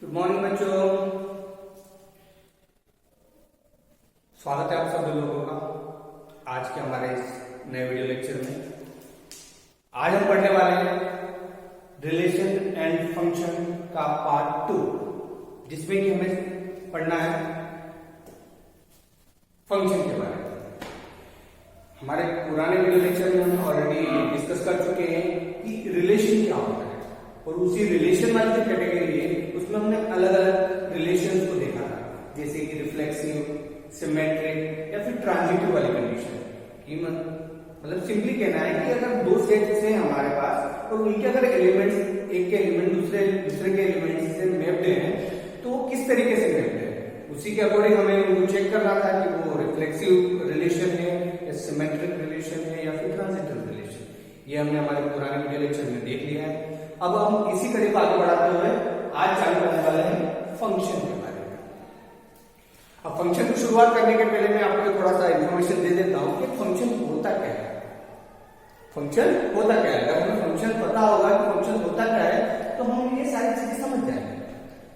Good morning बच्चों, स्वागत है आप सब लोगों का आज के हमारे इस नए वीडियो लेक्चर में। आज हम पढ़ने वाले हैं रिलेशन एंड फंक्शन का पार्ट 2, जिसमें कि हमें पढ़ना है फंक्शन के बारे में। हमारे पुराने वीडियो लेक्चर में हम ऑलरेडी डिस्कस कर चुके हैं कि रिलेशन क्या होता है, और उसी रिलेशन वाली जो कैटेगरी है उसमें हमने अलग अलग रिलेशंस को देखा था, जैसे कि रिफ्लेक्सिव, सिमेट्रिक या फिर ट्रांजिटिव वाली कंडीशन। मतलब सिंपली कहना है कि अगर दो सेट्स हैं हमारे पास और उनके अगर एलिमेंट्स, एक के एलिमेंट दूसरे के एलिमेंट से मैप्ड हैं तो वो किस तरीके से मैप्ड है, उसी के अकॉर्डिंग हमें उनको चेक करना था कि वो रिफ्लेक्सिव रिलेशन है या सिमेट्रिक रिलेशन है या फिर ट्रांजिटिव रिलेशन। ये हमने हमारे पुराने वीडियो लेक्चर में देख लिया है। अब हम इसी कड़ी को आगे बढ़ाते हुए आज चालू करने वाले हैं फंक्शन के बारे में। अब फंक्शन की शुरुआत करने के पहले मैं आपको थोड़ा सा इंफॉर्मेशन दे देता हूं कि फंक्शन होता क्या है। फंक्शन होता क्या है, अगर हमें फंक्शन पता होगा कि फंक्शन होता क्या है तो हम ये सारी चीजें समझ जाएंगे।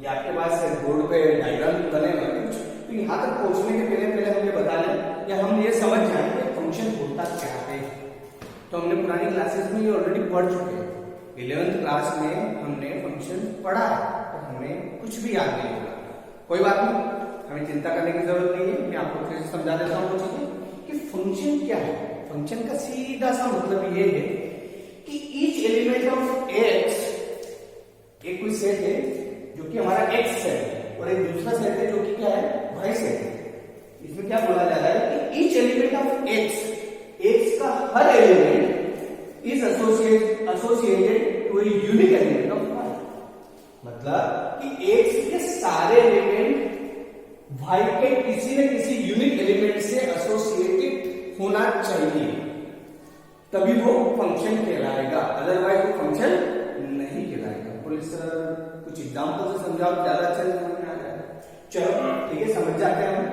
ये आपके पास बोर्ड पे डायग्राम बने हुए कुछ, तो यहाँ तक पहुंचने के पहले हम ये बता लें या हम ये समझ जाएं कि फंक्शन होता क्या है। तो हमने पुरानी क्लासेस में ये ऑलरेडी पढ़ चुके हैं। 11th क्लास में हमने फंक्शन पढ़ा है, तो हमें कुछ भी याद नहीं होगा, कोई बात नहीं, हमें चिंता करने की जरूरत नहीं है। मैं आपको फिर से समझा देता हूँ वो चीजें कि फंक्शन क्या है। फंक्शन का सीधा सा मतलब ये है कि ईच एलिमेंट ऑफ एक्स, एक कोई सेट है जो कि हमारा एक्स सेट है और एक दूसरा सेट है जो कि क्या है, वाई सेट है। इसमें क्या बोला जा रहा है कि each element of x, x का हर element is associated to a unique element of y। मतलब कि x के सारे एलिमेंट y के किसी न किसी यूनिक एलिमेंट से एसोसिएटेड होना चाहिए, तभी वो फंक्शन कहलाएगा, अदरवाइज वो फंक्शन नहीं कहलाएगा। बोले सर कुछ एग्जांपल से समझाओ, ज्यादा अच्छा समझ में आ जाएगा। चलो ठीक है, समझ जाते हैं हम।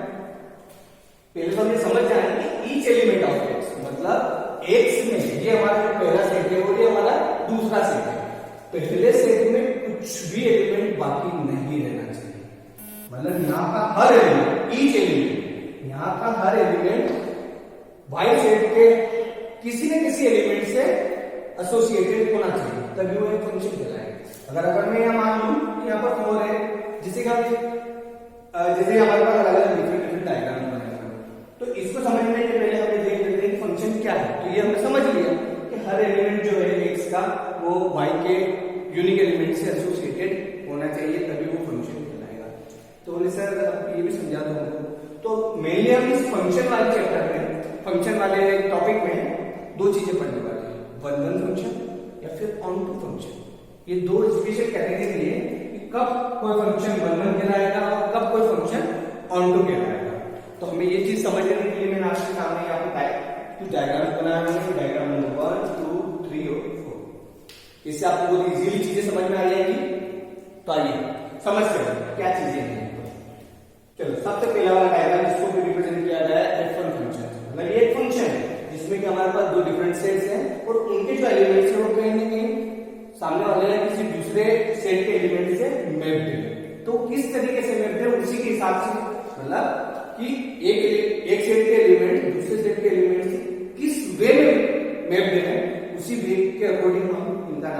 पहले तो हम ये समझ जाएंगे कि ईच एलिमेंट ऑफ x, मतलब एक्स में ये हमारा जो पहला सेट है और ये हमारा दूसरा सेट है। पहले सेट में कुछ भी एलिमेंट बाकी नहीं रहना चाहिए। मतलब यहाँ का हर एलिमेंट, ईच एलिमेंट, यहाँ का हर एलिमेंट वाई सेट के किसी न किसी एलिमेंट से एसोसिएटेड होना चाहिए, तभी वो एक फंक्शन कहलाएगा। अगर मैं यहाँ मान लूं कि यहाँ पर 4 है, जैसे हमारे पास अलग अलग डिफरेंट डायग्राम बने हुए, तो इसको समझने के पहले हमें देख लेते हैं कि फंक्शन क्या है। तो ये हमने समझ लिया कि हर एलिमेंट जो है एक्स का वो वाई के यूनिक एलिमेंट से एसोसिएटेड होना चाहिए, तभी वो फंक्शन कहलाएगा। तो बोले सर ये भी समझा दो हमको। तो मेनली हम इस फंक्शन वाले चैप्टर में, फंक्शन वाले टॉपिक में दो चीजें पढ़ने वाले हैं, वन फंक्शन या फिर ऑन टू फंक्शन। ये दो स्पेशल कैटेगरी है कि कब कोई फंक्शन वन कहलाएगा और कब कोई फंक्शन ऑन टू कहलाएगा। तो हमें ये चीज समझने के लिए मैंने आपके सामने यहाँ पे कुछ डायग्राम बनाया है, डायग्राम नंबर 1, 2, 3 और 4। इससे आपको बहुत इजीली चीजें समझ में आ जाएगी। तो आइए समझते हैं क्या चीजें हैं। चलो सबसे पहला वाला डायग्राम जिसको रिप्रेजेंट किया गया है f1 फंक्शन, मतलब ये एक फंक्शन है जिसमें कि हमारे पास दो डिफरेंट सेट्स हैं और उनके जो एलिमेंट्स हैं वो कहीं ना कहीं सामने वाले हैं किसी दूसरे सेट के एलिमेंट से मैप्ड है। तो किस तरीके से मैप्ड है उसी के हिसाब से, मतलब कि एक सेट के एलिमेंट दूसरे सेट के एलिमेंट से किस वे में मैप्ड है, उसी वे के अकॉर्डिंग हम इनका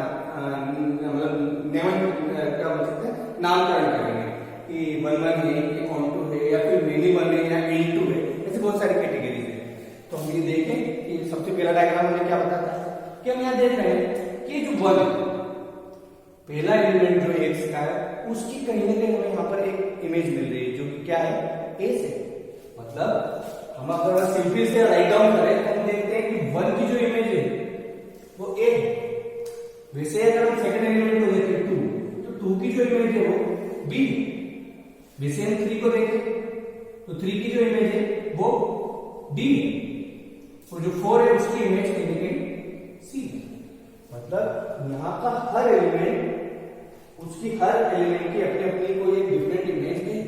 मतलब क्या बोल सकते हैं, नामकरण करेंगे कि 1 है कि ऑन टू है या फिर मेनी 1 है या एन 2 है, ऐसे बहुत सारी कैटेगरीज है। तो हम ये देखें कि सबसे पहला डायग्राम हमें क्या बताता है कि हम यहाँ देख रहे हैं कि जो 1 पहला एलिमेंट जो एक्स का है उसकी कहीं ना कहीं हमें यहाँ पर एक इमेज मिल रही है जो कि क्या है, ए से। मतलब हम अगर सिंपली से राइट डाउन करें तो हम देखते हैं कि 1 की जो इमेज है वो ए है। वैसे अगर हम सेकंड एलिमेंट को देखें 2, तो 2 की जो इमेज है वो बी है। वैसे हम 3 को देखें तो 3 की जो इमेज है वो डी है और जो 4 है उसकी इमेज कहीं ना कहीं सी है। मतलब यहाँ का हर एलिमेंट, उसकी हर एलिमेंट की अपनी अपनी कोई एक डिफरेंट इमेज है।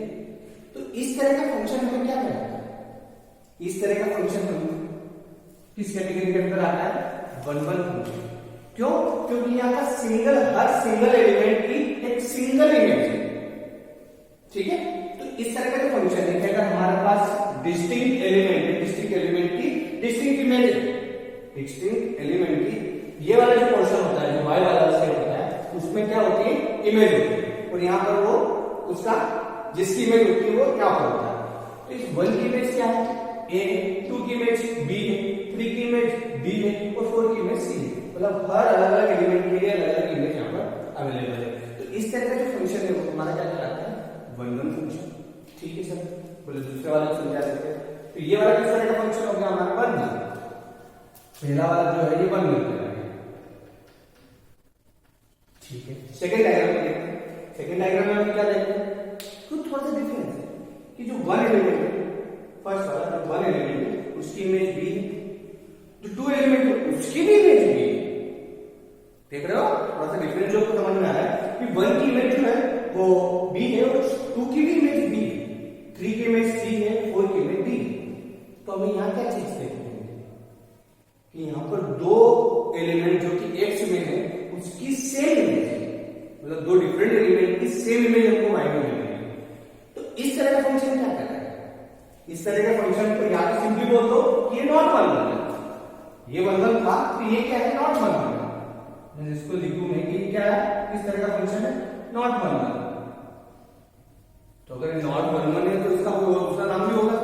तो इस तरह का फंक्शन हमें क्या कहलाता है, इस तरह का फंक्शन हम किस कैटेगरी के अंदर आता है, 1 फंक्शन। क्यों? क्योंकि यहाँ का हर सिंगल एलिमेंट की एक सिंगल इमेज है। ठीक है। तो इस तरह का जो फंक्शन है, अगर हमारे पास डिस्टिंक्ट एलिमेंट है, डिस्टिंक्ट एलिमेंट की डिस्टिंक्ट इमेज है, डिस्टिंक्ट एलिमेंट की ये वाला जो पोर्शन होता है, जो y वाला सेट होता है, उसमें क्या होती है, इमेज होती है, और यहाँ पर वो उसका जिसकी इमेज होती है वो क्या होता है। तो इस 1 की इमेज क्या है, a है, 2 की इमेज b है, 3 की इमेज d है, और 4 की इमेज c है। मतलब हर अलग अलग एलिमेंट के लिए अलग अलग इमेज यहाँ पर अवेलेबल है। तो इस तरह का जो फंक्शन है वो हमारा क्या कहलाता है, 1-1 फंक्शन। ठीक है सर, बोले दूसरे वाले को समझा देते हैं। तो ये वाला किस तरह का फंक्शन हो गया हमारा 1-1, पहला वाला जो है ये 1-1 है। ठीक है, सेकंड डायग्राम में देखते हैं। सेकंड डायग्राम में हम क्या देखते हैं, तो थोड़ा सा डिफरेंस है कि जो 1 एलिमेंट है, फर्स्ट वाला जो 1 एलिमेंट है उसकी इमेज b है, जो 2 एलिमेंट है उसकी भी इमेज b है। देख रहे हो, थोड़ा सा डिफरेंस जो समझ में आ रहा है कि 1 की इमेज जो है वो b है, और 2 की भी इमेज b है, 3 की इमेज c है, 4 की इमेज d है। तो हमें यहाँ क्या चीज देखते हैं कि यहाँ पर 2 एलिमेंट जो कि x में है उसकी सेम इमेज है, मतलब 2 डिफरेंट एलिमेंट की सेम इमेज हमको y में मिल रही है। तो इस तरह का फंक्शन क्या कर रहा है, इस तरह का फंक्शन को या तो सिंपली बोल दो कि ये नॉट 1-1 है, ये 1-1 था तो ये क्या है, नॉट 1-1। मैं इसको लिखूं मैं कि क्या है, इस तरह का फंक्शन है नॉट 1-1। तो अगर नॉट 1-1 है तो इसका दूसरा नाम भी होगा,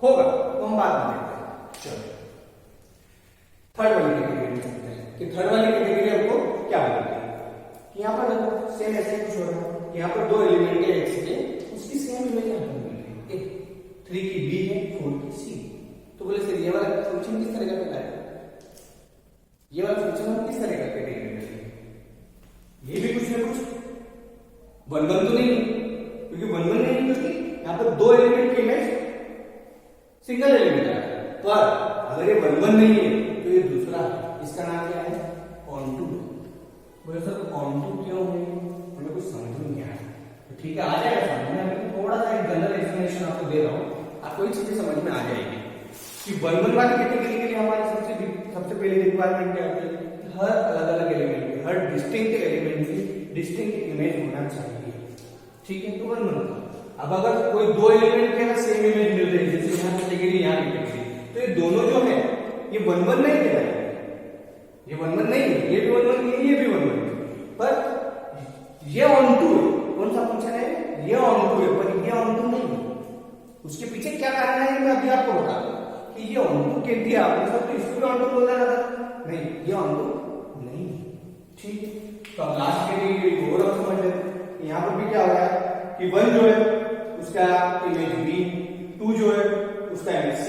तो हम बात में देखते हैं। चलो थर्ड वाली कैटेगरी में चलते हैं कि थर्ड वाली कैटेगरी हमको क्या बोलते हैं कि यहाँ पर देखो सेम ऐसे कुछ हो रहा है, यहाँ पर 2 एलिमेंट है x के, उसकी सेम इमेज यहाँ पर मिल रही है, 3 की b है, 4 की c। तो बोले सर ये वाला फंक्शन किस तरह का कहलाएगा, ये वाला फंक्शन हम किस तरह का कैटेगरी में लेंगे, ये भी कुछ ना कुछ 1-1 तो नहीं है, क्योंकि 1-1 नहीं, क्योंकि यहाँ पर 2 एलिमेंट की इमेज सिंगल एलिमेंट है। पर अगर ये 1-1 नहीं है तो ये दूसरा है, इसका नाम क्या है, ऑनटू। बोले सर ऑनटू क्यों है, हमें कुछ समझ नहीं आया। तो ठीक है, आ जाएगा समझ में, मैं थोड़ा सा एक जनरल एक्सप्लेनेशन आपको दे रहा हूँ, आपको ये चीजें समझ में आ जाएगी कि 1-1 वाली कैटेगरी के लिए हमारे सबसे पहले रिक्वायरमेंट क्या होती है, हर अलग अलग एलिमेंट की, हर डिस्टिंक्ट एलिमेंट की डिस्टिंक्ट इमेज होना चाहिए। ठीक है, तो 1-1। अब अगर कोई 2 एलिमेंट के अगर सेम इमेज मिल रही है, जैसे यहाँ कैटेगरी यहाँ कैटेगरी, तो ये दोनों जो है ये 1-1 नहीं कहलाएगा, ये 1-1 नहीं है, ये भी 1-1 नहीं है, ये भी 1-1, पर ये ऑनटू है। कौन सा फंक्शन है, ये ऑनटू है, पर ये ऑनटू नहीं है। उसके पीछे क्या कारण है मैं अभी आपको बता दूं कि ये ऑनटू के दिया आपने सब तो इसको भी ऑनटू बोल रहा था, नहीं ये ऑनटू नहीं है। ठीक है, तो अब लास्ट कैटेगरी और अब समझ लेते, यहाँ पर भी क्या हो रहा है कि 1 जो है उसका इमेज b, 2 जो है उसका इमेज c,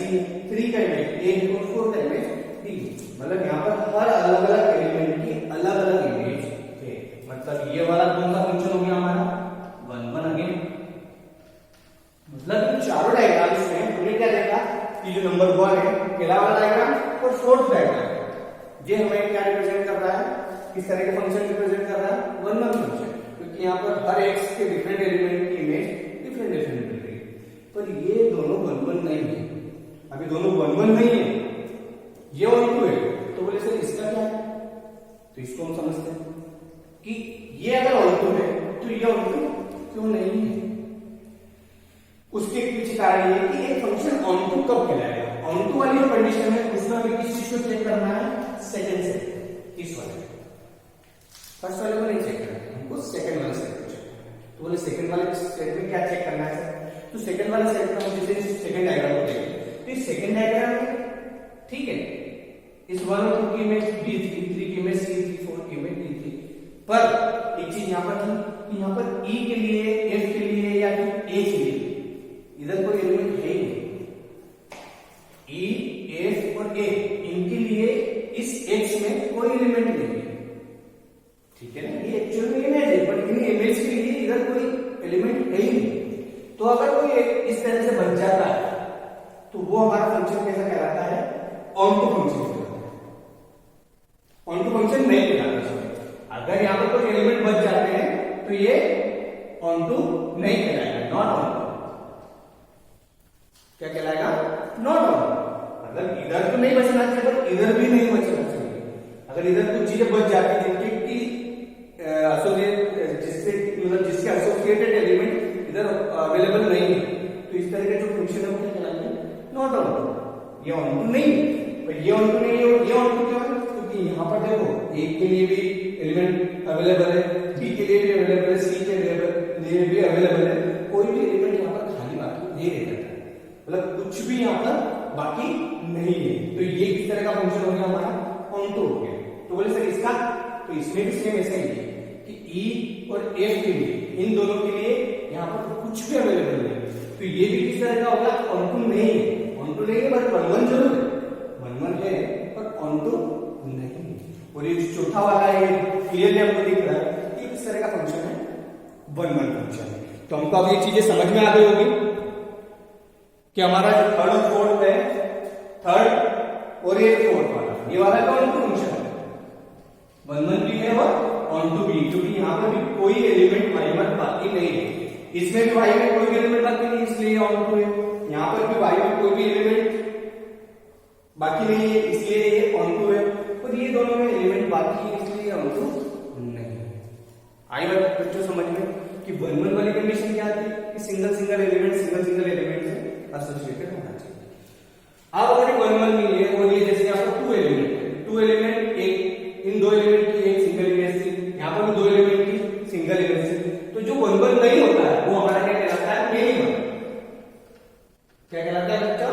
3 का इमेज a और 4 का इमेज d। मतलब यहाँ पर हर अलग अलग एलिमेंट की अलग अलग इमेज है। मतलब ये वाला कौन सा फंक्शन हो गया हमारा 1-1 अगेन। मतलब इन चारों डायग्राम्स में हमने क्या देखा कि जो नंबर 1 है पहला वाला डायग्राम और फोर्थ डायग्राम, ये हमें क्या रिप्रेजेंट कर रहा है, किस तरह के फंक्शन रिप्रेजेंट कर रहा है, 1-1 फंक्शन, क्योंकि यहाँ पर हर x के डिफरेंट एलिमेंट की इमेज डिफरेंट डिफरेंट मिल रही है। पर ये दोनों 1-1 नहीं है, अभी दोनों 1-1 नहीं है, ये 1-2 है। तो बोले सर इसका क्या है, तो इसको हम समझते हैं कि ये अगर 1-2 है तो ये 1-2 क्यों नहीं है। उसके पीछे कारण ये कि एक फंक्शन ऑनटू कब कहलाएगा, ऑनटू वाली जो कंडीशन है उसमें हमें किस चीज को चेक करना है, सेकंड सेट, इस वाले, फर्स्ट वाले को नहीं चेक करना है, हमको सेकंड वाले सेट को चेक करना है। तो बोले सेकंड वाले सेट में क्या चेक करना है, तो सेकंड वाले सेट में हम जैसे सेकंड डायग्राम को देखें तो इस सेकंड डायग्राम में ठीक है इस 1 और 2 की इमेज b थी, 3 की इमेज c थी, 4 की इमेज d थी। पर एक चीज यहाँ पर थी कि यहाँ पर e के लिए, f के लिए या फिर a के लिए इधर कोई एलिमेंट है ही नहीं। E, F और A इनके लिए इस X में कोई एलिमेंट नहीं है, ठीक है ना, ये एक्चुअल में इमेज है, पर इन इमेज के लिए इधर कोई एलिमेंट है ही नहीं। तो अगर कोई इस तरह से बन जाता है तो वो हमारा फंक्शन कैसा कहलाता है, ऑनटू फंक्शन कहलाता है, ऑनटू फंक्शन नहीं कहलाता। अगर यहाँ पर कोई एलिमेंट बच जाते हैं तो ये ऑनटू नहीं कहलाएगा, नॉट ऑनटू। क्या कहलाएगा, नॉट ऑनटू। मतलब इधर तो नहीं बचना चाहिए पर इधर भी नहीं बचना चाहिए। अगर इधर कुछ चीजें बच जाती है जिनकी एसोसिएट जिससे मतलब जिसके एसोसिएटेड एलिमेंट इधर ये ऑन टू नहीं है, पर ये ऑन टू नहीं है, ये ऑन टू क्यों है? क्योंकि यहाँ पर देखो ए के लिए भी एलिमेंट अवेलेबल है, बी के लिए भी अवेलेबल है, सी के लिए भी अवेलेबल है, कोई भी एलिमेंट यहाँ पर खाली बाकी नहीं रह जाता है, मतलब कुछ भी यहाँ पर बाकी नहीं है। तो ये किस तरह का फंक्शन हो गया हमारा? ऑन टू हो गया। तो बोले सर इसका, तो इसमें भी सेम ऐसा ही है कि ई और एफ के लिए, इन दोनों के लिए यहाँ पर कुछ भी अवेलेबल नहीं है, तो ये भी किस तरह का होगा? ऑन टू नहीं है, ऑन टू नहीं है बट वन वन जरूर है, वन वन है पर ऑन टू नहीं है। और ये जो चौथा वाला है क्लियरली आपको दिख रहा है कि किस तरह का फंक्शन है? वन वन फंक्शन है। तो हमको अब ये चीजें समझ में आ गई होगी कि हमारा जो थर्ड और फोर्थ है, थर्ड और ये फोर्थ वाला, ये वाला कौन टू फंक्शन है? वन वन भी है और ऑन टू भी, क्योंकि यहाँ पर भी कोई एलिमेंट वाई वन बाकी नहीं है, इसमें भी वाई में कोई भी एलिमेंट बाकी नहीं, इसलिए ऑन टू है। यहाँ पर भी वाई में कोई भी एलिमेंट बाकी नहीं है, इसलिए ये ऑन टू है। और ये दोनों में एलिमेंट बाकी है, इसलिए ऑन टू नहीं है। आई बात बच्चों समझ में कि वन वन वाली कंडीशन क्या थी कि सिंगल सिंगल एलिमेंट से एसोसिएटेड होना चाहिए। अब अगर वन वन नहीं है और ये जैसे यहाँ पर टू एलिमेंट एक, इन दो एलिमेंट की एक सिंगल इमेज थी, यहाँ पर भी दो एलिमेंट की सिंगल इमेज थी, तो जो वन वन नहीं होता है वो हमारा क्या कहलाता है? Many one. क्या कहलाता है बच्चा?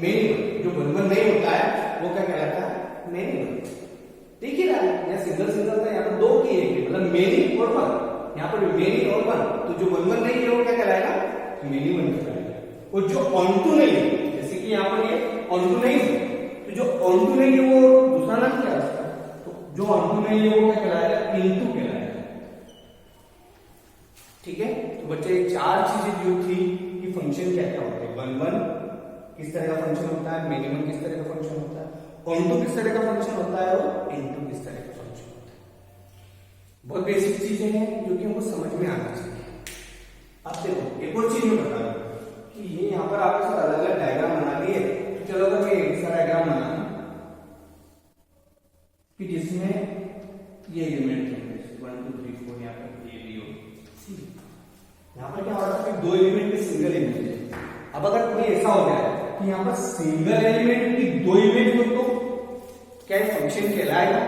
Many one. जो वन वन नहीं होता है वो क्या कहलाता है? Many one. देखिए ना, यहाँ सिंगल सिंगल था, यहाँ पर दो की एक, मतलब मेनी और वन, यहाँ पर मेनी और वन, तो जो वन वन नहीं है वो क्या कहलाएगा? मेनी वन कहलाएगा। और जो ऑन टू नहीं है, जैसे कि यहाँ पर ये ऑन टू नहीं है, तो जो ऑन टू नहीं है वो दूसरा नाम क्या है? तो जो ऑन टू नहीं है वो क्या कहलाएगा? इनटू कहलाएगा। ठीक है, तो बच्चे चार चीजें जो थी कि फंक्शन क्या क्या होते हैं, वन वन किस तरह का फंक्शन होता है, मिनिमम किस तरह का फंक्शन होता है, ऑन टू किस तरह का फंक्शन होता है और इनटू किस तरह का फंक्शन होता है। बहुत बेसिक चीजें हैं जो कि हमको समझ में आना चाहिए। अब देखो एक और चीज मैं बता दूं कि ये यहाँ पर आपके साथ अलग अलग डायग्राम बना लिए, तो चलो अगर मैं एक सा डायग्राम बना कि जिसमें ये एलिमेंट है 1 2 3 4, यहाँ पर ए बी और सी, यहाँ पर क्या हो रहा है? दो एलिमेंट के सिंगल इमेज है। अब अगर कोई ऐसा हो जाए कि यहाँ पर सिंगल एलिमेंट की दो इमेज हो तो क्या फंक्शन कहलाएगा?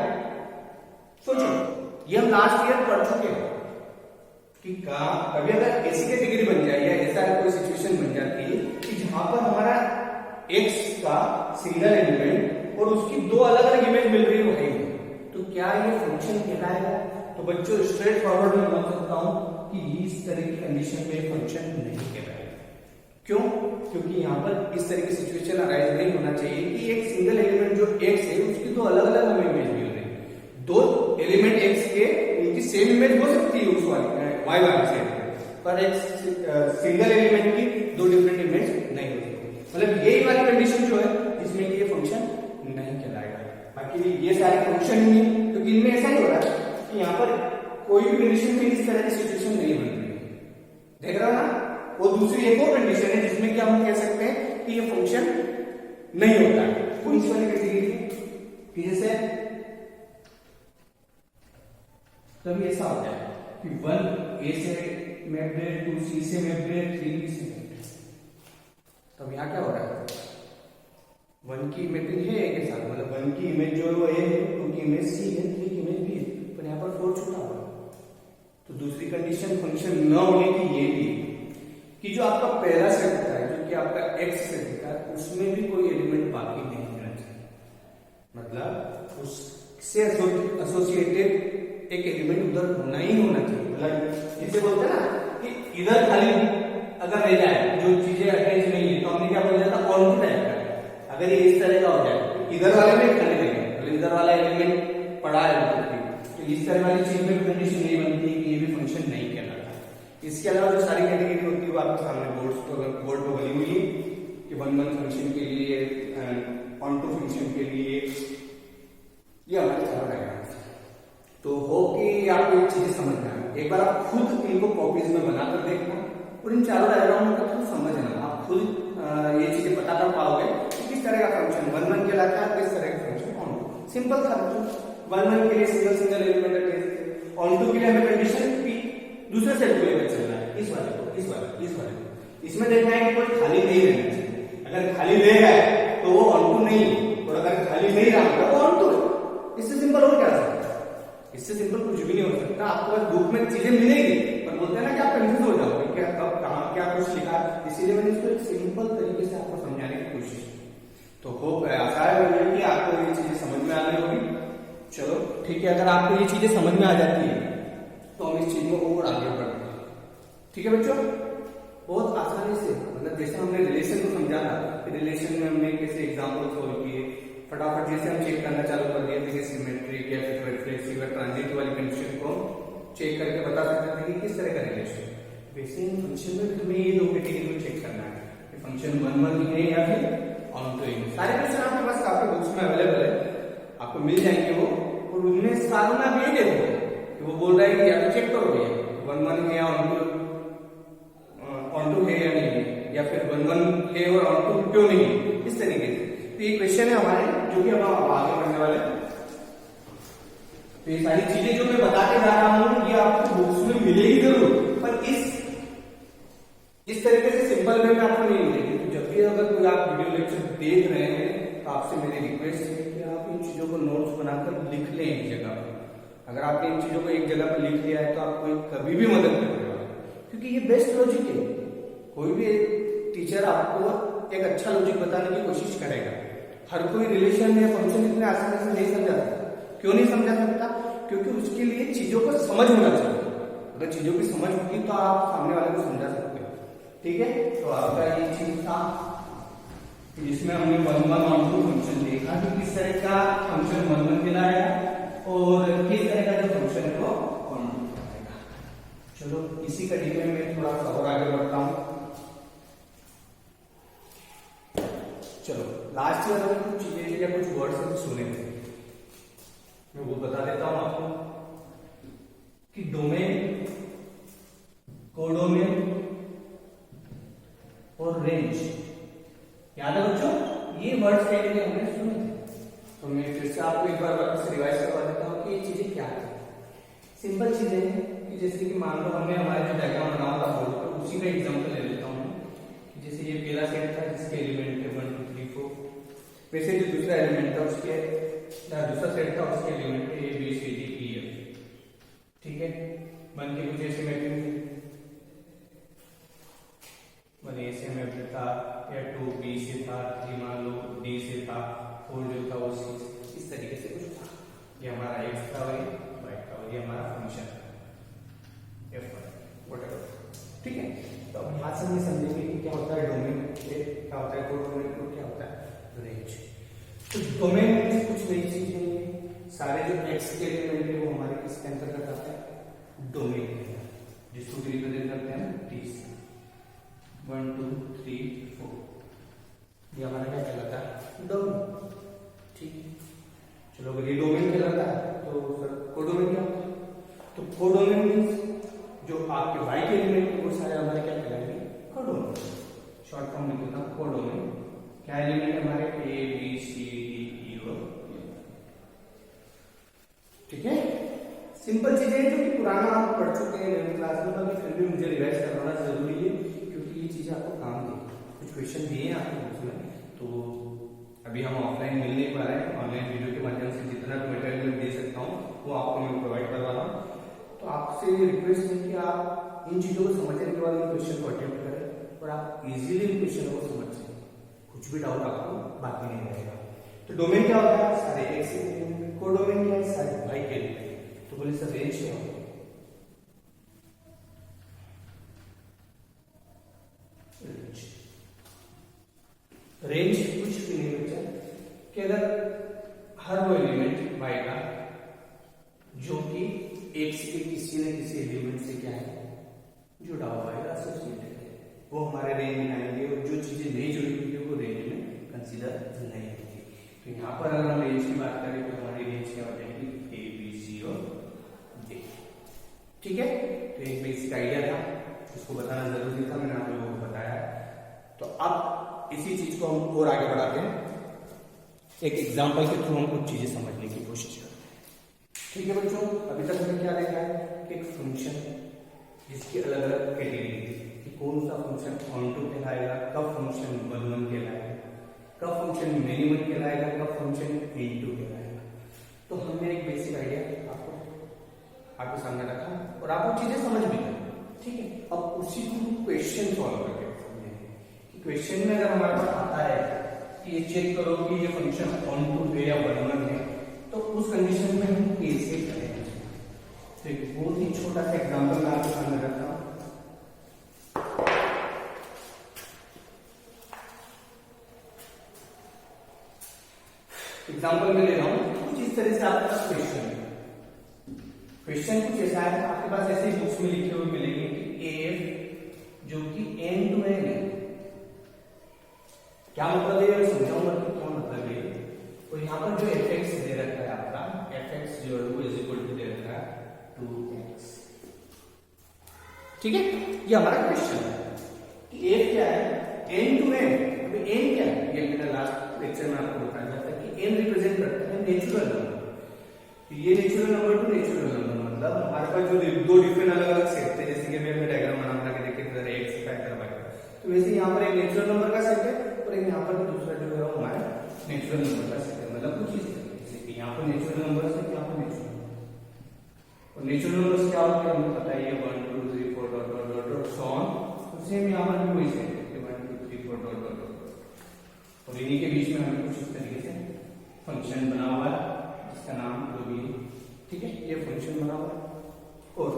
सोचो, ये हम लास्ट ईयर पढ़ चुके हैं कि कभी अगर ऐसी कैटेगरी बन जाए या ऐसा कोई सिचुएशन बन जाती है कि जहां पर हमारा x का सिंगल एलिमेंट और उसकी दो अलग अलग इमेज मिल रही हो, तो क्या ये फंक्शन कहलाएगा? तो बच्चों स्ट्रेट फॉरवर्ड में बोल सकता हूं कि इस तरह की कंडीशन में फंक्शन नहीं कहलाएगा। क्यों? क्योंकि यहाँ पर इस तरह की सिचुएशन अराइज नहीं होना चाहिए कि एक सिंगल एलिमेंट जो x है उसकी दो अलग अलग हमें इमेज मिल रही है। दो एलिमेंट x के उनकी सेम इमेज हो सकती है उस वाली y वाली साइड पर एक सिंगल एलिमेंट की दो डिफरेंट इमेज नहीं होती, मतलब यही वाली कंडीशन जो है जिसमें कि ये फंक्शन नहीं कहलाएगा। बाकी ये सारे फंक्शन ही है, क्योंकि इनमें ऐसा नहीं हो रहा है कि यहाँ पर कोई भी कंडीशन में इस तरह की सिचुएशन नहीं बन रही है, देख रहा हो ना। और दूसरी एक और कंडीशन है जिसमें कि हम कह सकते हैं कि ये फंक्शन नहीं होता है। कौन सी वाली कैटेगरी कि जैसे तभी ऐसा होता है कि 1 ए से मैप्ड है, 2 सी से मैप्ड है, 3 बी से मैप्ड है। तब यहाँ क्या हो रहा है? 1 की मैपिंग है एक के साथ, मतलब 1 की इमेज जो है ए है, 2 की इमेज सी है, 3 की इमेज बी है, पर यहाँ पर 4 छूटा हुआ। तो दूसरी कंडीशन फंक्शन न होने की ये भी कि जो आपका पहला सेट होता है, जो कि आपका एक्स सेट होता है, उसमें भी कोई एलिमेंट बाकी नहीं होना चाहिए, मतलब उससे एसोसिएटेड एक एलिमेंट उधर होना ही होना चाहिए। मतलब इसे बोलते हैं ना कि इधर खाली अगर रह जाए जो चीजें अटैच नहीं है तो हमने क्या बोल जाता ऑन टू टाइप का। अगर ये इस तरह का हो जाए इधर वाले में खाली रहेगा, मतलब इधर वाला एलिमेंट पड़ा है, तो इस तरह वाली चीज में कंडीशन नहीं बनती है कि ये भी फंक्शन नहीं कहलाता। इसके अलावा जो सारी कैटेगरी होती है वो आपके सामने बोर्ड पर बनी हुई है कि 1 1 फंक्शन के लिए, ऑन टू फंक्शन के लिए, ये हमारे चारों डायग्राम। तो हो कि आपको ये चीजें समझ में आए। एक बार आप खुद इनको कॉपीज में बनाकर देखना और इन चारों डायग्रामों का खुद समझना, आप खुद ये चीजें पता कर पाओगे कि किस तरह का फंक्शन 1 1 कहलाता है, किस तरह का फंक्शन ऑन टू। सिंपल था बच्चों, 1 1 के लिए single element attach, onto के लिए हमें कंडीशन पी दूसरे सेट को लेकर चलना है, इस वाले को, इस वाले को। इसमें देखना है कि कोई खाली नहीं रहना चाहिए। अगर खाली रह रहा है तो नहीं है और अगर खाली नहीं रहा तो ऑन टू है। इससे सिंपल और क्या हो सकता है? इससे सिंपल कुछ भी नहीं हो सकता। आपको बस बुक में चीजें मिलेगी पर बोलते हैं ना कि आप कंफ्यूज हो जाओगे क्या कब कहाँ क्या कुछ लिखा, इसीलिए मैंने इसको एक सिंपल तरीके से आपको समझाने की कोशिश की। तो होप आशा है कि आपको ये चीजें समझ में आ रही होगी। चलो ठीक है, अगर आपको ये चीजें समझ में आ जाती है तो हम इस चीज में और आगे बढ़ते हैं। ठीक है बच्चों, बहुत आसानी से मतलब जैसे हमने रिलेशन को समझा था, रिलेशन में हमने कैसे एग्जाम्पल सोल्व किए, फटाफट जैसे हम चेक करना चालू कर दिए थे कि सिमेट्रिक या फिर रिफ्लेक्सिव या ट्रांजिट वाली कंडीशन को चेक करके बता सकते थे कि किस तरह का रिलेशन। वैसे ही फंक्शन में तुम्हें ये दो कैटेगरी को चेक करना है कि फंक्शन 1 1 है या फिर ऑन टू है। सारे क्वेश्चन आपके पास काफी बुक्स में अवेलेबल है, आपको मिल जाएंगे वो। और उनमें सारों में आप ये देखो कि वो बोल रहा है कि या तो चेक करो भैया 1 1 है या ऑन टू है या नहीं है, या फिर 1 1 है और ऑन टू क्यों नहीं है, इस तरीके से। तो ये क्वेश्चन है हमारे जो कि हम आगे पढ़ने वाले हैं। तो ये सारी चीजें जो मैं बताते जा रहा हूं ये आपको बुक्स में मिलेगी जरूर, पर इस तरीके से सिंपल वे में आपको नहीं मिलेगी। तो जब भी अगर कोई आप वीडियो लेक्चर देख रहे हैं तो आपसे मेरी रिक्वेस्ट है कि आप इन चीजों को नोट्स बनाकर लिख लें एक जगह पर। अगर आपने इन चीजों को एक जगह पर लिख लिया है तो आपको कभी भी मदद करेगा, क्योंकि ये बेस्ट लॉजिक है। कोई भी टीचर आपको एक अच्छा लॉजिक बताने की कोशिश करेगा। हर कोई रिलेशन या फंक्शन इतने आसानी से नहीं समझा सकता। क्यों नहीं समझा सकता? क्योंकि उसके लिए चीजों को समझ होना चाहिए। अगर चीजों की समझ होगी तो आप सामने वाले को समझा सकते हो। ठीक है, तो आपका ये चीज था जिसमें हमने 1 1 ऑन टू फंक्शन देखा कि किस तरह का फंक्शन 1 1 कहलाएगा और किस तरह का जो फंक्शन है वो ऑन टू कहलाएगा। चलो इसी कड़ी में मैं थोड़ा सा और आगे बढ़ता हूं। चलो लास्ट ईयर हमने कुछ चीजें या कुछ वर्ड्स सुने थे, मैं वो बता देता हूं आपको कि डोमेन, कोडोमेन और रेंज, याद है बच्चों? ये वर्ड्स पहले हमने सुने थे। तो मैं फिर से आपको एक बार वापस रिवाइज करवा देता हूं कि ये चीजें क्या है। सिंपल चीजें हैं कि जैसे कि मान लो हमने हमारा जो डायग्राम बनाया था बोर्ड पर, उसी का एग्जांपल ले लेता हूं। जैसे ये पहला सेट था जिसके एलिमेंट है 1 2 3 4, वैसे जो दूसरा एलिमेंट था उसके दूसरा सेट था उसके एलिमेंट है A B C D E F। ठीक है, बन के कुछ ऐसे मैपिंग थे, 1 A से मैप था या 2 B से था, 3 मान लो D से था, 4 जो था वो 6, इस तरीके से कुछ था। ये हमारा X था, Y था, ये हमारा फंक्शन F1 व्हाटएवर। ठीक है, तो अब यहां से हम समझेंगे कि क्या होता है डोमेन, क्या होता है कोडोमेन और क्या होता है रेंज। तो डोमेन में कुछ नई चीज नहीं है, सारे जो X के एलिमेंट है वो हमारे किसके अंतर्गत आता है? डोमेन के अंदर, जिसको रिप्रेजेंट करते हैं T से 1 2 3 4, ये हमारा क्या कहलाता है? डोमेन। ठीक है, चलो अगर ये डोमेन कहलाता है तो सर कोडोमेन क्या होता है? तो कोडोमेन मींस जो आपके Y के एलिमेंट है वो सारे हमारे क्या कहलाएंगे? कोडोमेन। शॉर्ट फॉर्म में लिखना कोडोमेन। क्या एलिमेंट हमारे? A B C D E और ठीक है, सिंपल चीजें हैं जो कि पुराना आप पढ़ चुके हैं 11वीं क्लास में, बाकी फिर भी मुझे रिवाइज करवाना जरूरी है क्योंकि ये चीजें आपको काम देंगी। कुछ क्वेश्चन दिए हैं आपको बुक्स में, तो अभी हम ऑफलाइन मिल नहीं पा रहे हैं, ऑनलाइन वीडियो के माध्यम से जितना मटेरियल दे सकता हूँ वो आपको मैं प्रोवाइड करवा रहा हूँ। तो आपसे रिक्वेस्ट है कि आप इन चीजों को समझने के बाद इन क्वेश्चन को अटेम्प्ट करें और आप इजीली इन क्वेश्चन को समझ सकें, कुछ भी डाउट आपको बाकी नहीं रहेगा। तो डोमेन क्या होता है? सारे X के एलिमेंट। कोडोमेन क्या है? सारे Y के एलिमेंट। तो बोले सर रेंज क्या होता है? रेंज कुछ भी नहीं बचा कि अगर हर वो एलिमेंट Y का जो कि X के किसी न किसी एलिमेंट से क्या है जुड़ा हुआ है, एसोसिएटेड है, वो हमारे रेंज में आएंगे और जो चीजें नहीं जुड़ी हुई है वो रेंज में कंसीडर नहीं होती। तो यहाँ पर अगर हम रेंज की बात करें तो हमारी रेंज क्या हो जाएगी? A B C और D। ठीक है, तो एक बेसिक आइडिया था, उसको बताना जरूरी था, मैंने आप लोगों को बताया। तो अब इसी चीज को हम और आगे बढ़ाते हैं, एक एग्जाम्पल के थ्रू हम कुछ चीजें समझने की कोशिश करते हैं। ठीक है बच्चों, अभी तक हमने क्या देखा है कि एक फंक्शन जिसकी अलग अलग कैटेगरी थी कि कौन सा फंक्शन ऑन टू कहलाएगा, कब फंक्शन 1 1 कहलाएगा, कब फंक्शन मिनिमम कहलाएगा, कब फंक्शन इनटू कहलाएगा। तो हमने एक बेसिक आइडिया आपके सामने रखा और आप वो चीजें समझ भी गए, ठीक है। अब उसी को क्वेश्चन सॉल्व करके समझेंगे। क्वेश्चन में अगर हमारे पास आता है कि ये चेक करो कि ये फंक्शन ऑन टू है या वन वन है, तो उस कंडीशन में हम कैसे करेंगे। तो एक बहुत ही छोटा सा एग्जांपल मैं आपके सामने रखता हूं। एग्जांपल में ले रहा हूं कुछ इस तरह से आपके पास क्वेश्चन है। क्वेश्चन कुछ ऐसा है, आपके पास ऐसे ही बुक्स में लिखे हुए मिलेंगे कि एफ जो कि एन टू एन है। क्या मतलब है, समझाऊंगा कि क्या मतलब है। तो यहाँ पर जो एफ एक्स दे रखा है आपका, एफ एक्स जो है वो इज इक्वल टू दे रखा है 2x, ठीक है। ये हमारा क्वेश्चन है कि एफ क्या है, एन टू एन। अभी एन क्या है, ये मैंने लास्ट लेक्चर में आपको बताया था कि एन रिप्रेजेंट करता है नेचुरल नंबर। तो ये natural number two natural number मतलब हमारे पास जो दो डिफरेंट अलग अलग सेट थे, जैसे कि मैं डायग्राम बना के देखे इधर x फैक्टर y, तो वैसे यहाँ पर एक नेचुरल नंबर का सेट है और एक यहाँ पर दूसरा जो है हमारा नेचुरल नंबर का सेट है। मतलब कुछ इस तरीके से यहाँ पर नेचुरल नंबर से यहाँ पर नेचुरल और नेचुरल नंबर क्या होता है हमें पता है, 1 2 3 4 dot dot dot dot so on. तो सेम यहाँ पर भी वही सेट है 1 2 3 4 डॉट डॉट डॉट, और इन्हीं के बीच में हमें कुछ इस तरीके से फंक्शन बना हुआ है जिसका नाम जो भी, ठीक है, ये फंक्शन बना हुआ है। और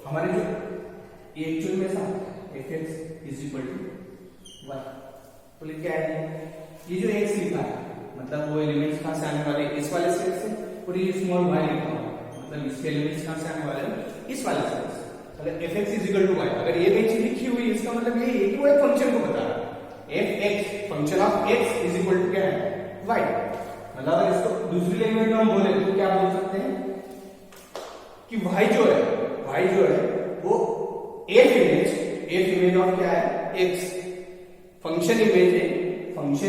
हमारे जो एक्चुअल में f x is equal to y, तो क्या है, ये जो एक्स लिखा है मतलब वो एलिमेंट्स कहां से आने वाले, इस वाले सेट से, और ये स्मॉल वाई लिखा हुआ मतलब इसके एलिमेंट्स कहां से आने वाले हैं, इस वाले सेट से। मतलब f x is equal to y, अगर ये चीज लिखी हुई इसका मतलब ये है कि वो एक फंक्शन को बता रहा है। F x function of x is equal to क्या है, वाई। मतलब अगर इसको दूसरी लैंग्वेज में हम बोले तो क्या बोल सकते हैं कि y जो है वो f इमेज ऑफ क्या है, x। Function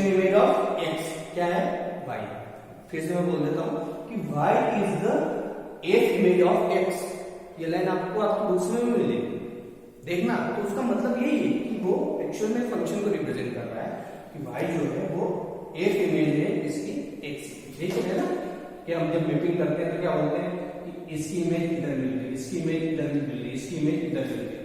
image of x क्या है, y। फिर से मैं बोल देता हूं कि y is the f image of x। ये लाइन आपको आपकी बुक्स में भी मिलेगी, देखना। तो उसका मतलब यही है कि वो एक्चुअल में फंक्शन को रिप्रेजेंट कर रहा है कि y जो है वो f इमेज है इसकी x। ठीक है ना, कि हम जब मैपिंग करते हैं तो क्या बोलते हैं कि इसकी इमेज इधर मिल रही, इसकी इमेज इधर मिल रही, इसकी इमेज इधर मिल रही।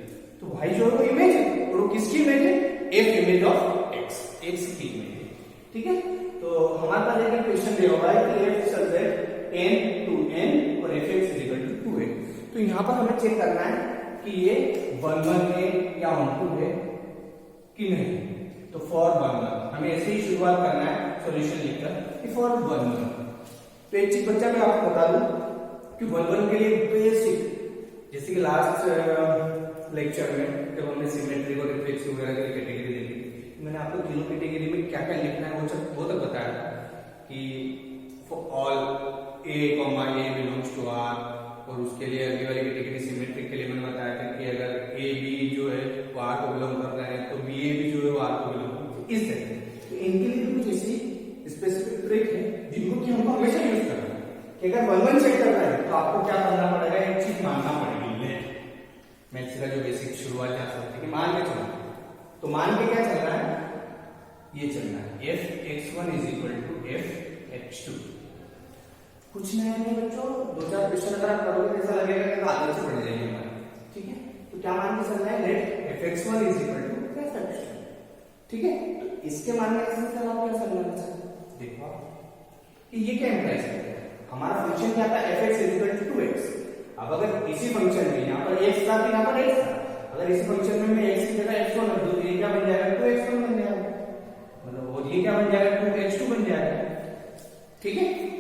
तो y जो है वो इमेज है और वो किसकी इमेज है, f इमेज ऑफ x की इमेज है, ठीक है। तो हमारे पास एक क्वेश्चन दिया हुआ है कि f subject n to n और f x is equal to 2 तो यहाँ पर हमें चेक करना है कि ये 1 1 है या 1 2 है कि नहीं। तो फॉर 1 1 हमें ऐसे ही शुरुआत करना है सॉल्यूशन लिखकर कि फॉर 1 1। तो एक चीज बच्चा मैं आपको बता दूं कि 1 1 के लिए बेसिक, जैसे कि लास्ट लेक्चर में जब हमने सिमेट्रिक और रिफ्लेक्स वगैरह की कैटेगरी देखी, मैंने आपको तीनों कैटेगरी में क्या क्या लिखना है वो तक बताया था कि for all a belongs to r, और उसके लिए अगली वाली कैटेगरी सिमेट्रिक के लिए मैंने बताया था कि अगर a b जो है वो r को बिलोंग कर रहा है तो b a भी जो है वो r को बिलोंग करता है, इस तरह। तो इनके लिए कुछ ऐसी स्पेसिफिक ट्रिक है जिनको कि हमको हमेशा यूज करना है कि अगर 1 1 चेक करना है तो आपको क्या करना पड़ेगा, एक चीज मानना पड़ेगी। मैथ्स का जो बेसिक शुरुआत है सकते कि मान के चलना, तो मान के क्या चलना है, ये चलना है f x1 is equal to f x2। कुछ नया नहीं बच्चों, 2-4 क्वेश्चन अगर आप करोगे ऐसा लगेगा कि आदत से बढ़ जाएगी हमारी, ठीक है। तो क्या मान के चलना है, let f x1 is equal to f x2, ठीक है। तो इसके मानने से आप क्या चलना है, देखो कि ये क्या इंप्लाइज करता है, हमारा फंक्शन क्या था, f x is equal to 2x। अब अगर इसी फंक्शन में यहाँ पर x था तो यहाँ पर x था, अगर इसी फंक्शन में मैं x की जगह x1 रख दूं तो ये क्या बन जाएगा, 2x1 बन जाएगा। मतलब वो ये क्या बन जाएगा, 2x2 बन जाएगा, ठीक है।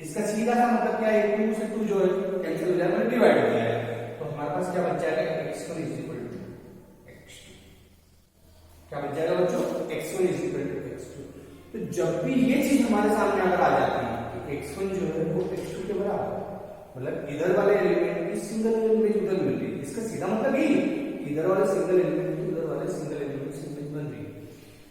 इसका सीधा सा मतलब क्या है, 2 से 2 जो है कैंसिल हो जाएगा, डिवाइड हो जाएगा। तो हमारे पास क्या बच जाएगा, x1 is equal to x2। क्या बच जाएगा बच्चों, x1 is equal to x2। तो जब भी ये चीज हमारे सामने अगर आ जाती है कि x1 जो है वो x2 के बराबर, मतलब इधर वाले एलिमेंट की सिंगल एलिमेंट उधर मिल रही है, इसका सीधा मतलब यही है इधर वाले सिंगल एलिमेंट की उधर वाले सिंगल एलिमेंट से इमेज बन रही है।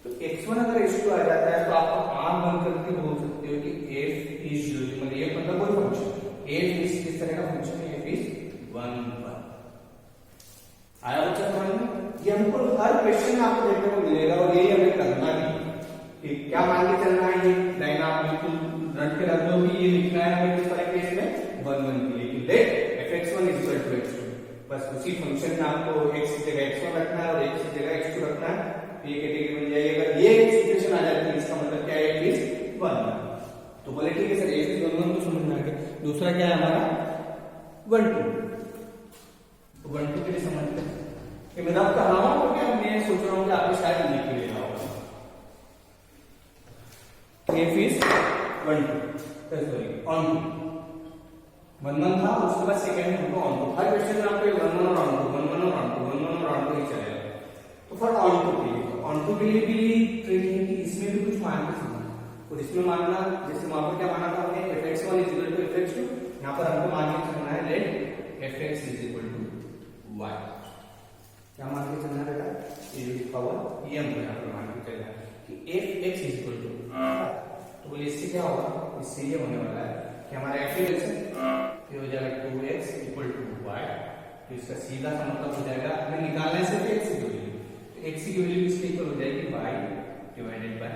तो x1 अगर x2 आ जाता है तो आप आम बंद करके बोल सकते हो कि f इज मतलब ये मतलब कोई फंक्शन f इज किस तरह का फंक्शन है, f इज 1 1। आया बच्चा समझ में? ये हमको हर क्वेश्चन में आपको देखने को मिलेगा और यही हमें करना भी कि क्या late fx1 is equal to x2। बस उसी फंक्शन में आपको x की जगह x1 रखना है और x की जगह x2 रखना है, तो ये कैटेगरी बन जाएगी। अगर ये सिचुएशन आ जाती है इसका मतलब क्या है, x इज 1। तो बोले ठीक है सर x इज 1 तो समझ में आ गया। दूसरा क्या है हमारा 1 2, तो 1 2 के लिए समझते हैं कि मैं आप कर रहा हूं, क्योंकि मैं सोच रहा हूं कि आपको शायद लिख के लेना होगा। f is 1 2 सॉरी ऑन 1 1 था, उसके बाद सेकंड हमको ऑन 2। हर क्वेश्चन में आपको 1 1 और ऑन 2 1 1 और ऑन 2 1 1 और ऑन 2 ही चलेगा। तो फॉर ऑन 2 के लिए, तो ऑन 2 के लिए भी ट्रिक है कि इसमें भी कुछ मान के समझना, और इसमें मानना जैसे वहां पर क्या माना था हमने fx1 is equal to fx2, यहां पर हमको मान के चलना है let fx is equal to y। क्या मान के चलना है बेटा, a पावर ये हमको यहां पर मान के चलना है कि fx इज इक्वल टू, तो बोलिए इससे क्या होगा, इससे ये होने वाला है कि हमारा f ये हो जाएगा 2x इक्वल टू y। तो इसका सीधा सा मतलब हो जाएगा, हमें निकालना है सिर्फ x की वैल्यू, तो x की वैल्यू इसके इक्वल हो जाएगी y डिवाइडेड बाय,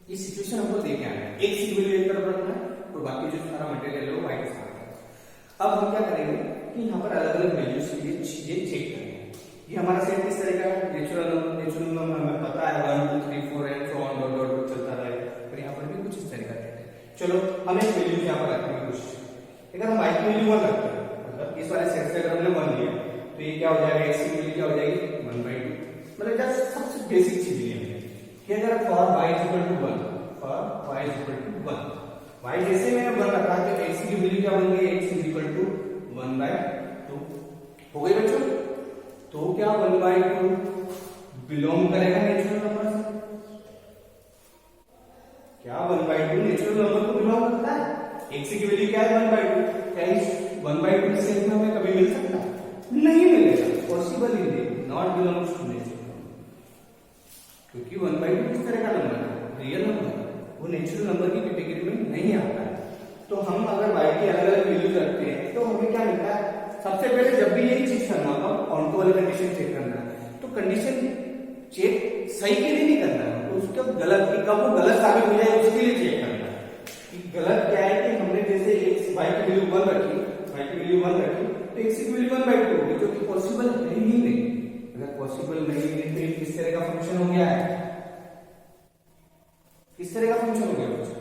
इस सिचुएशन हमको देखे आना है, x की वैल्यू एक तरफ रखना है और बाकी जो सारा मटेरियल है वो y के साथ है। अब हम क्या करेंगे कि यहाँ पर अलग अलग वैल्यूज के लिए चीजें चेक करेंगे। ये हमारा सेट किस तरह का है, नेचुरल नंबर हमें पता है 1 2 3 4 and so on dot dot चलता रहेगा, और यहाँ पर भी कुछ इस तरह का है। चलो हम एक वैल्यू यहाँ पर रखने की कोशिश करें। अगर हम y की वैल्यू 1 रखते हैं, मतलब इस वाले सेट से अगर हमने 1 लिया, तो ये क्या हो जाएगा, x की वैल्यू क्या हो जाएगी 1/2। मतलब जस्ट सबसे बेसिक चीज ये है कि अगर for y is equal to 1, for y is equal to 1, y जैसे मैंने 1 रखा तो x की वैल्यू क्या बन गई, x इज इक्वल टू 1/2 हो गई बच्चों। तो क्या 1/2 बिलोंग करेगा नेचुरल नंबर से, क्या 1/2 नेचुरल नंबर को बिलोंग करता है। x की वैल्यू क्या है 1/2, क्या इस 1/2 के सेट में हमें कभी मिल सकता है, नहीं मिलेगा, पॉसिबल ही नहीं, not belongs to natural number, क्योंकि 1/2 किस तरह का नंबर है, रियल नंबर, वो नेचुरल नंबर की कैटेगरी में नहीं आता है। तो हम अगर y की अलग अलग वैल्यूज रखते हैं तो हमें क्या मिलता है, सबसे पहले जब भी यही चीज करना होगा ऑनटू वाली कंडीशन चेक करना है, तो कंडीशन चेक सही के लिए नहीं करना है, तो उसका गलत कि कब वो गलत साबित हो जाए उसके लिए चेक करना है कि गलत क्या है, कि हमने जैसे x y की वैल्यू 1 रखी, y की वैल्यू 1 रखी, तो x की वैल्यू 1/2 होगी, जो कि पॉसिबल है ही नहीं। अगर पॉसिबल नहीं है तो किस तरह का फंक्शन हो गया है, किस तरह का फंक्शन हो गया बच्चों,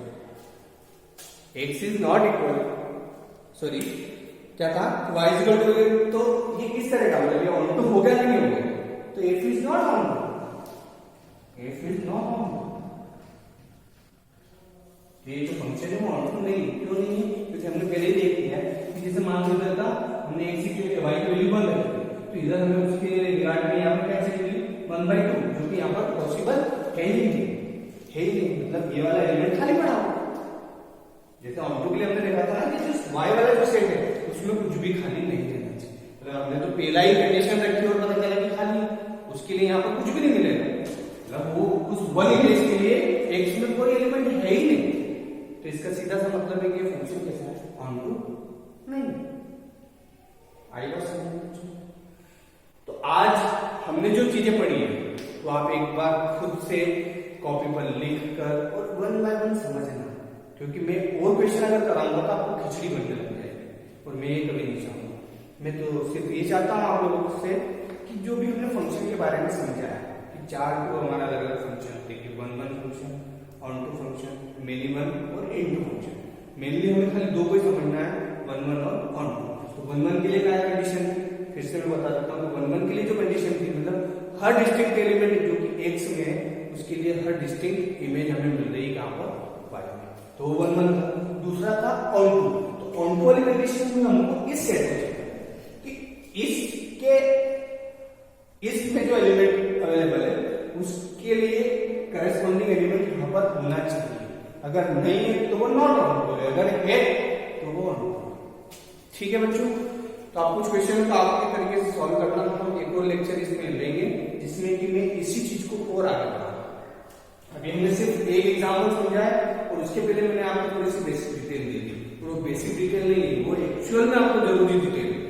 x is not equal, sorry क्या था, y इज इक्वल टू, तो ये किस तरह का, मतलब ये ऑन टू हो गया नहीं हो गया, तो f is not onto, f is not onto, ये जो फंक्शन है वो ऑन टू नहीं, क्यों नहीं है, क्योंकि हमने पहले ही देख लिया कि जैसे मान लो था हमने x की y की वैल्यू 1 रखी, तो इधर हमें उसके रिगार्ड में यहाँ पर क्या चाहिए 1/2, जो कि यहाँ पर पॉसिबल है ही नहीं, है ही नहीं, मतलब ये वाला एलिमेंट खाली पड़ा हो। जैसे ऑन के लिए हमने देखा था ना कि जो y वाला जो सेट है उसमें कुछ भी खाली नहीं रहना चाहिए, मतलब हमने तो पहला ही कंडीशन रखी और पता चला कि खाली, उसके लिए यहाँ पर कुछ भी नहीं मिलेगा, मतलब वो उस 1 इमेज के लिए x में कोई एलिमेंट है ही नहीं, तो इसका सीधा सा मतलब है कि फंक्शन कैसा है, ऑन टू नहीं। आई बात समझ। तो आज हमने जो चीजें पढ़ी है तो आप एक बार खुद से कॉपी पर लिख कर और 1 बाय 1 समझना, क्योंकि मैं और क्वेश्चन अगर कराऊंगा तो आपको खिचड़ी बनने लग जाएगी, और मैं ये कभी नहीं चाहूंगा। मैं तो सिर्फ ये चाहता हूं आप लोगों से कि जो भी हमने फंक्शन के बारे में समझा है कि 4 को हमारा अलग अलग फंक्शन होते हैं, 1 function, onto function, minimum और इनटू फंक्शन। मेनली हमें खाली दो को ही समझना है, 1 1 और ऑन टू। तो 1 1 के लिए क्या कंडीशन थी, फिर से मैं बता देता हूँ। 1 1 के लिए जो कंडीशन थी, मतलब हर डिस्टिंक्ट एलिमेंट जो कि x में है उसके लिए हर डिस्टिंक्ट इमेज हमें मिल रही है कहां पर, y में। तो 1 1 था। दूसरा था ऑन टू, तो ऑन टू वाली कंडीशन में हमको इस सेट को चाहिए कि इसके इसमें जो एलिमेंट अवेलेबल है उसके लिए करस्पॉन्डिंग एलिमेंट यहां पर होना चाहिए, अगर नहीं है तो वो नॉट ऑन टू है, अगर है तो वो ऑन टू। ठीक है बच्चों, तो आप कुछ क्वेश्चन को आपके तरीके से सॉल्व करना, तो हम एक और लेक्चर इसमें लेंगे जिसमें कि मैं इसी चीज को और आगे बढ़ाऊंगा। अभी हमने सिर्फ एक एग्जाम्पल समझा है और उसके पहले मैंने आपको थोड़ी सी बेसिक डिटेल दी थी, तो वो बेसिक डिटेल नहीं है, वो एक्चुअल में आपको जरूरी डिटेल है।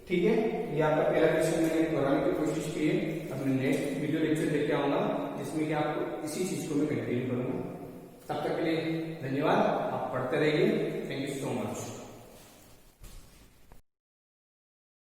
ठीक है, ये आपका पहला क्वेश्चन मैंने दोहराने की कोशिश की है। अब मैं नेक्स्ट वीडियो लेक्चर लेके आऊंगा जिसमें कि आपको इसी चीज को मैं कंटिन्यू करूंगा। तब तक के लिए धन्यवाद। आप पढ़ते रहिए। Thank you so much.